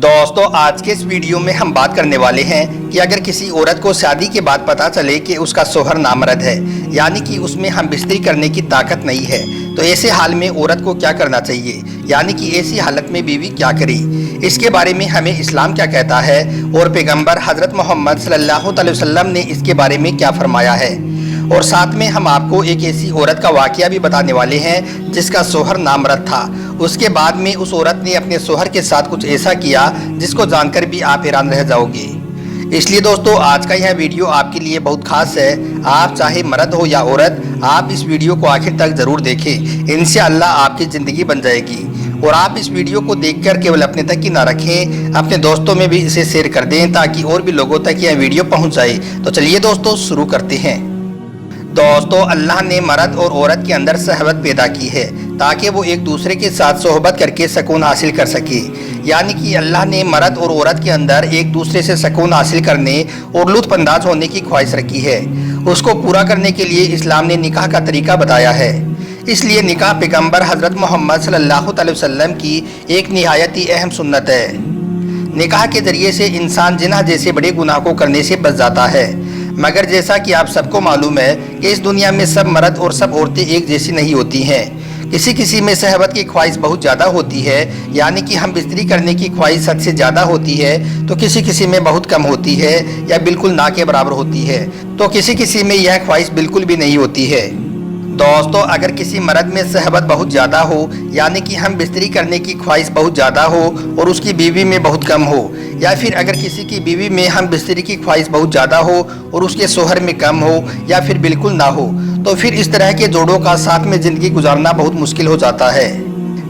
दोस्तों आज के इस वीडियो में हम बात करने वाले हैं कि अगर किसी औरत को शादी के बाद पता चले कि उसका शौहर नामर्द है, यानी कि उसमें हम बिस्तरी करने की ताकत नहीं है, तो ऐसे हाल में औरत को क्या करना चाहिए, यानी कि ऐसी हालत में बीवी क्या करे। इसके बारे में हमें इस्लाम क्या कहता है और पैगंबर हज़रत मोहम्मद सल्लल्लाहु अलैहि वसल्लम ने इसके बारे में क्या फरमाया है। और साथ में हम आपको एक ऐसी औरत का वाक़या भी बताने वाले हैं जिसका शौहर नामर्द था। उसके बाद में उस औरत ने अपने शौहर के साथ कुछ ऐसा किया जिसको जानकर भी आप हैरान रह जाओगे। इसलिए दोस्तों आज का यह वीडियो आपके लिए बहुत खास है। आप चाहे मर्द हो या औरत, आप इस वीडियो को आखिर तक ज़रूर देखें। इंशाअल्लाह आपकी ज़िंदगी बन जाएगी। और आप इस वीडियो को देखकर केवल अपने तक ही ना रखें, अपने दोस्तों में भी इसे शेयर कर दें ताकि और भी लोगों तक यह वीडियो पहुँच जाए। तो चलिए दोस्तों शुरू करते हैं। दोस्तों अल्लाह ने मर्द और औरत के अंदर सहवत पैदा की है ताकि वो एक दूसरे के साथ सोहबत करके सुकून हासिल कर सके। यानी कि अल्लाह ने मर्द और औरत के अंदर एक दूसरे से सुकून हासिल करने और लुत्फ़ अंदाज होने की ख्वाहिश रखी है। उसको पूरा करने के लिए इस्लाम ने निकाह का तरीका बताया है। इसलिए निकाह पैगंबर हज़रत मोहम्मद सल्लल्लाहु अलैहि वसल्लम की एक निहायत ही अहम सुन्नत है। निकाह के ज़रिए से इंसान जिना जैसे बड़े गुनाह को करने से बच जाता है। मगर जैसा कि आप सबको मालूम है कि इस दुनिया में सब मर्द और सब औरतें एक जैसी नहीं होती हैं। किसी में सहवत की ख्वाहिश बहुत ज़्यादा होती है, यानी कि हम बिस्तरी करने की ख्वाहिश हद से ज़्यादा होती है, तो किसी में बहुत कम होती है या बिल्कुल ना के बराबर होती है, तो किसी में यह ख्वाहिश बिल्कुल भी नहीं होती है। दोस्तों अगर किसी मर्द में सहबत बहुत ज़्यादा हो, यानी कि हम बिस्तरी करने की ख्वाहिश बहुत ज़्यादा हो और उसकी बीवी में बहुत कम हो, या फिर अगर किसी की बीवी में हम बिस्तरी की ख्वाहिश बहुत ज़्यादा हो और उसके शौहर में कम हो या फिर बिल्कुल ना हो, तो फिर इस तरह के जोड़ों का साथ में ज़िंदगी गुजारना बहुत मुश्किल हो जाता है।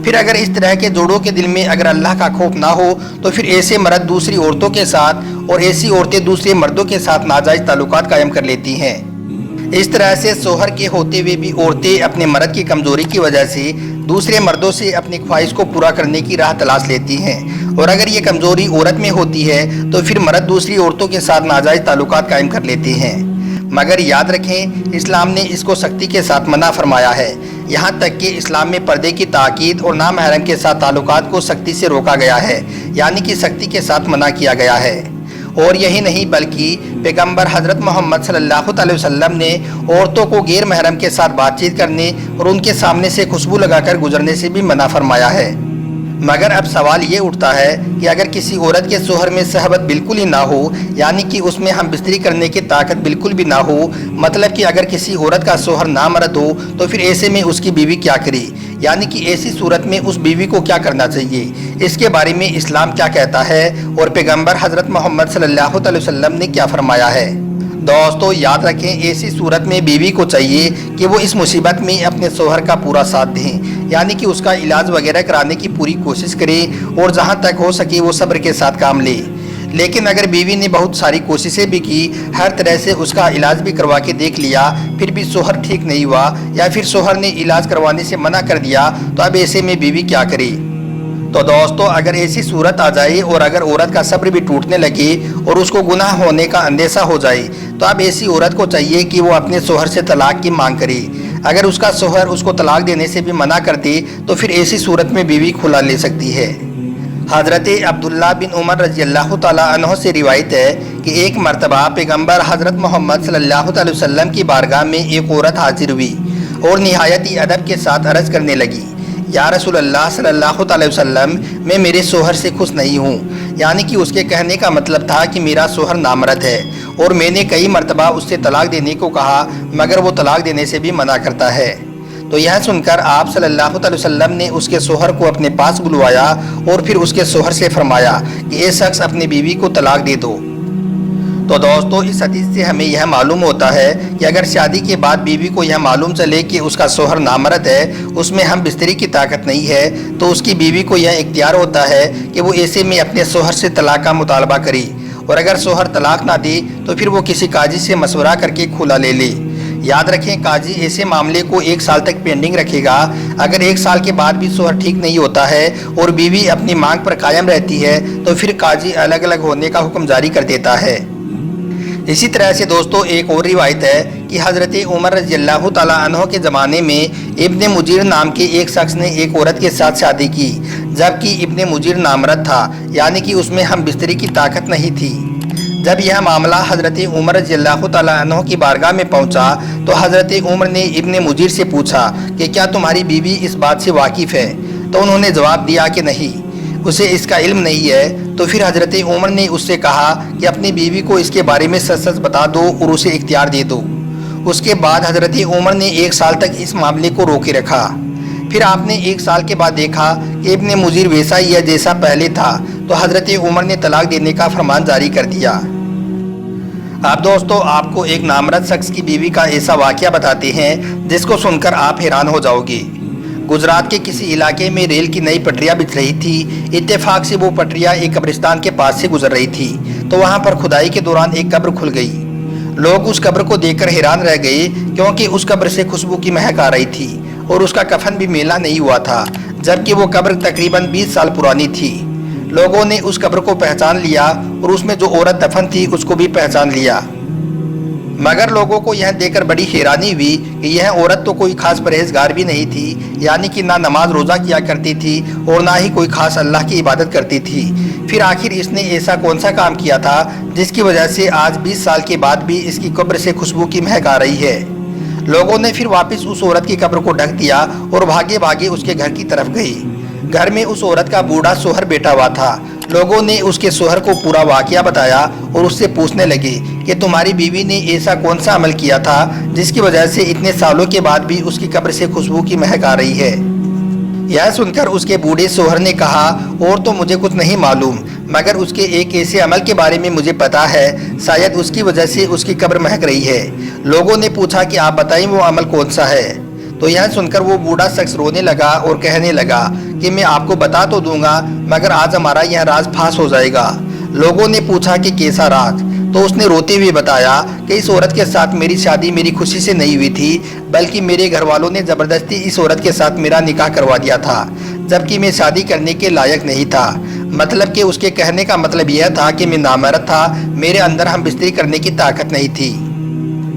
फिर अगर इस तरह के जोड़ों के दिल में अगर अल्लाह का खौफ ना हो, तो फिर ऐसे मर्द दूसरी औरतों के साथ और ऐसी औरतें दूसरे मर्दों के साथ नाजायज़ ताल्लुकात कायम कर लेती हैं। इस तरह से शौहर के होते हुए भी औरतें अपने मर्द की कमज़ोरी की वजह से दूसरे मर्दों से अपनी ख्वाहिश को पूरा करने की राह तलाश लेती हैं। और अगर ये कमज़ोरी औरत में होती है तो फिर मर्द दूसरी औरतों के साथ नाजायज़ ताल्लुकात कायम कर लेते हैं। मगर याद रखें, इस्लाम ने इसको सख्ती के साथ मना फरमाया है। यहाँ तक कि इस्लाम में पर्दे की ताकीद और नामहरम के साथ ताल्लुकात को सख्ती से रोका गया है, यानी कि सख्ती के साथ मना किया गया है। और यही नहीं बल्कि पैगंबर हज़रत मोहम्मद सल्लल्लाहु अलैहि वसल्लम ने औरतों को गैर महरम के साथ बातचीत करने और उनके सामने से खुशबू लगाकर गुजरने से भी मना फरमाया है। मगर अब सवाल ये उठता है कि अगर किसी औरत के शौहर में सहबत बिल्कुल ही ना हो, यानी कि उसमें हम बिस्तरी करने की ताकत बिल्कुल भी ना हो, मतलब कि अगर किसी औरत का शौहर नामर्द हो, तो फिर ऐसे में उसकी बीवी क्या करे, यानी कि ऐसी सूरत में उस बीवी को क्या करना चाहिए। इसके बारे में इस्लाम क्या कहता है और पैगंबर हज़रत मोहम्मद सल्लल्लाहु अलैहि वसल्लम ने क्या फरमाया है। दोस्तों याद रखें, ऐसी सूरत में बीवी को चाहिए कि वो इस मुसीबत में अपने शौहर का पूरा साथ दें, यानी कि उसका इलाज वगैरह कराने की पूरी कोशिश करें और जहाँ तक हो सके वो सब्र के साथ काम ले। लेकिन अगर बीवी ने बहुत सारी कोशिशें भी की, हर तरह से उसका इलाज भी करवा के देख लिया, फिर भी शौहर ठीक नहीं हुआ या फिर शौहर ने इलाज करवाने से मना कर दिया, तो अब ऐसे में बीवी क्या करे। तो दोस्तों अगर ऐसी सूरत आ जाए और अगर औरत का सब्र भी टूटने लगे और उसको गुनाह होने का अंदेशा हो जाए, तो अब ऐसी औरत को चाहिए कि वो अपने शौहर से तलाक की मांग करे। अगर उसका शौहर उसको तलाक देने से भी मना कर दे, तो फिर ऐसी सूरत में बीवी खुला ले सकती है। हज़रत अब्दुल्ला बिन उमर रज़ी अल्लाह तआला अन्हु से रिवायत है कि एक मरतबा पैगंबर हज़रत मोहम्मद सल्लल्लाहु अलैहि वसल्लम की बारगाह में एक औरत हाजिर हुई और निहायत ही अदब के साथ अर्ज़ करने लगी, या रसूल अल्लाह सल्लल्लाहु अलैहि वसल्लम, मैं मेरे शौहर से खुश नहीं हूँ। यानी कि उसके कहने का मतलब था कि मेरा शौहर नामर्द है और मैंने कई मरतबा उससे तलाक देने को कहा, मगर वो तलाक देने से भी मना करता है। तो यह सुनकर आप सल्लल्लाहु अलैहि वसल्लम ने उसके शौहर को अपने पास बुलवाया और फिर उसके शौहर से फरमाया कि ये शख्स अपनी बीवी को तलाक दे दो। तो दोस्तों इस हदीस से हमें यह मालूम होता है कि अगर शादी के बाद बीवी को यह मालूम चले कि उसका शौहर नामर्द है, उसमें हम बिस्तरी की ताकत नहीं है, तो उसकी बीवी को यह इख्तियार होता है कि वो ऐसे में अपने शौहर से तलाक का मुतालबा करे। और अगर शौहर तलाक ना दे तो फिर वो किसी काजी से मशवरा करके खुला ले ले। याद रखें, काजी ऐसे मामले को 1 साल तक पेंडिंग रखेगा। अगर 1 साल के बाद भी शौहर ठीक नहीं होता है और बीवी अपनी मांग पर कायम रहती है, तो फिर काजी अलग अलग होने का हुक्म जारी कर देता है। इसी तरह से दोस्तों एक और रिवायत है कि कि हज़रत उमर रज़ियल्लाहु ताला अन्हो के ज़माने में इब्न मुजीर नाम के एक शख्स ने एक औरत के साथ शादी की, जबकि इब्न मुजीर नामर्द था, यानी कि उसमें हम बिस्तरी की ताकत नहीं थी। जब यह मामला हज़रत उमर रज़ियल्लाहु ताला अन्हो की बारगाह में पहुंचा तो हज़रत उमर ने इब्न मुजीर से पूछा कि क्या तुम्हारी बीवी इस बात से वाकिफ़ है? तो उन्होंने जवाब दिया कि नहीं, उसे इसका इल्म नहीं है। तो फिर हज़रत उमर ने उससे कहा कि अपनी बीवी को इसके बारे में सच सच बता दो और उसे इख्तियार दे दो। उसके बाद हज़रत उमर ने 1 साल तक इस मामले को रोके रखा। फिर आपने 1 साल के बाद देखा कि इब्न मुजीर वैसा ही है जैसा पहले था, तो हज़रत उमर ने तलाक देने का फरमान जारी कर दिया। अब दोस्तों, आपको एक नामर्द शख्स की बीवी का ऐसा वाक़या बताते हैं जिसको सुनकर आप हैरान हो जाओगे। गुजरात के किसी इलाके में रेल की नई पटरियां बिछ रही थी। इत्तेफाक से वो पटरियां एक कब्रिस्तान के पास से गुजर रही थी, तो वहां पर खुदाई के दौरान एक कब्र खुल गई। लोग उस कब्र को देखकर हैरान रह गए, क्योंकि उस कब्र से खुशबू की महक आ रही थी और उसका कफन भी मेला नहीं हुआ था, जबकि वो कब्र तकरीबन 20 साल पुरानी थी। लोगों ने उस कब्र को पहचान लिया और उसमें जो औरत दफन थी उसको भी पहचान लिया। मगर लोगों को यह देखकर बड़ी हैरानी हुई कि यह औरत तो कोई खास परहेजगार भी नहीं थी, यानी कि ना नमाज रोज़ा किया करती थी और ना ही कोई खास अल्लाह की इबादत करती थी। फिर आखिर इसने ऐसा कौन सा काम किया था जिसकी वजह से आज 20 साल के बाद भी इसकी कब्र से खुशबू की महक आ रही है। लोगों ने फिर वापस उस औरत की कब्र को ढक दिया और भागे भागे उसके घर की तरफ गए। घर में उस औरत का बूढ़ा सोहर बैठा हुआ था। लोगों ने उसके सोहर को पूरा वाकया बताया और उससे पूछने लगे कि तुम्हारी बीवी ने ऐसा कौन सा अमल किया था जिसकी वजह से इतने सालों के बाद भी उसकी कब्र से खुशबू की महक आ रही है। यह सुनकर उसके बूढ़े सोहर ने कहा, और तो मुझे कुछ नहीं मालूम, मगर उसके एक ऐसे अमल के बारे में मुझे पता है, शायद उसकी वजह से उसकी कब्र महक रही है। लोगों ने पूछा कि आप बताइए वो अमल कौन सा है। तो यह सुनकर वो बूढ़ा शख्स रोने लगा और कहने लगा कि मैं आपको बता तो दूंगा, मगर आज हमारा यह राज फांस हो जाएगा। लोगों ने पूछा कि कैसा राज? तो उसने रोते हुए बताया कि इस औरत के साथ मेरी शादी मेरी खुशी से नहीं हुई थी, बल्कि मेरे घर वालों ने ज़बरदस्ती इस औरत के साथ मेरा निकाह करवा दिया था, जबकि मैं शादी करने के लायक नहीं था। मतलब कि उसके कहने का मतलब यह था कि मैं नामर्द था, मेरे अंदर हम बिस्तरी करने की ताकत नहीं थी।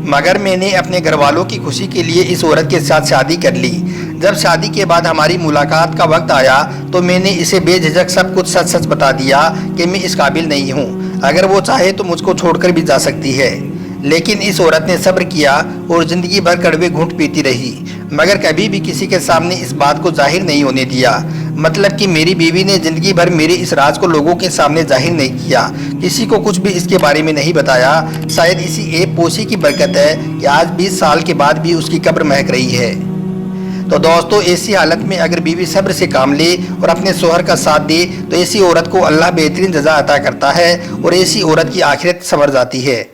मगर मैंने अपने घर वालों की खुशी के लिए इस औरत के साथ शादी कर ली। जब शादी के बाद हमारी मुलाकात का वक्त आया तो मैंने इसे बेझिझक सब कुछ सच सच बता दिया कि मैं इस काबिल नहीं हूँ, अगर वो चाहे तो मुझको छोड़कर भी जा सकती है। लेकिन इस औरत ने सब्र किया और ज़िंदगी भर कड़वे घूंट पीती रही, मगर कभी भी किसी के सामने इस बात को जाहिर नहीं होने दिया। मतलब कि मेरी बीवी ने ज़िंदगी भर मेरे इस राज को लोगों के सामने जाहिर नहीं किया, किसी को कुछ भी इसके बारे में नहीं बताया। शायद इसी ऐब पोशी की बरकत है कि आज 20 साल के बाद भी उसकी कब्र महक रही है। तो दोस्तों, ऐसी हालत में अगर बीवी सब्र से काम ले और अपने शोहर का साथ दे तो ऐसी औरत को अल्लाह बेहतरीन जज़ा अता करता है और ऐसी औरत की आखिरत संवर जाती है।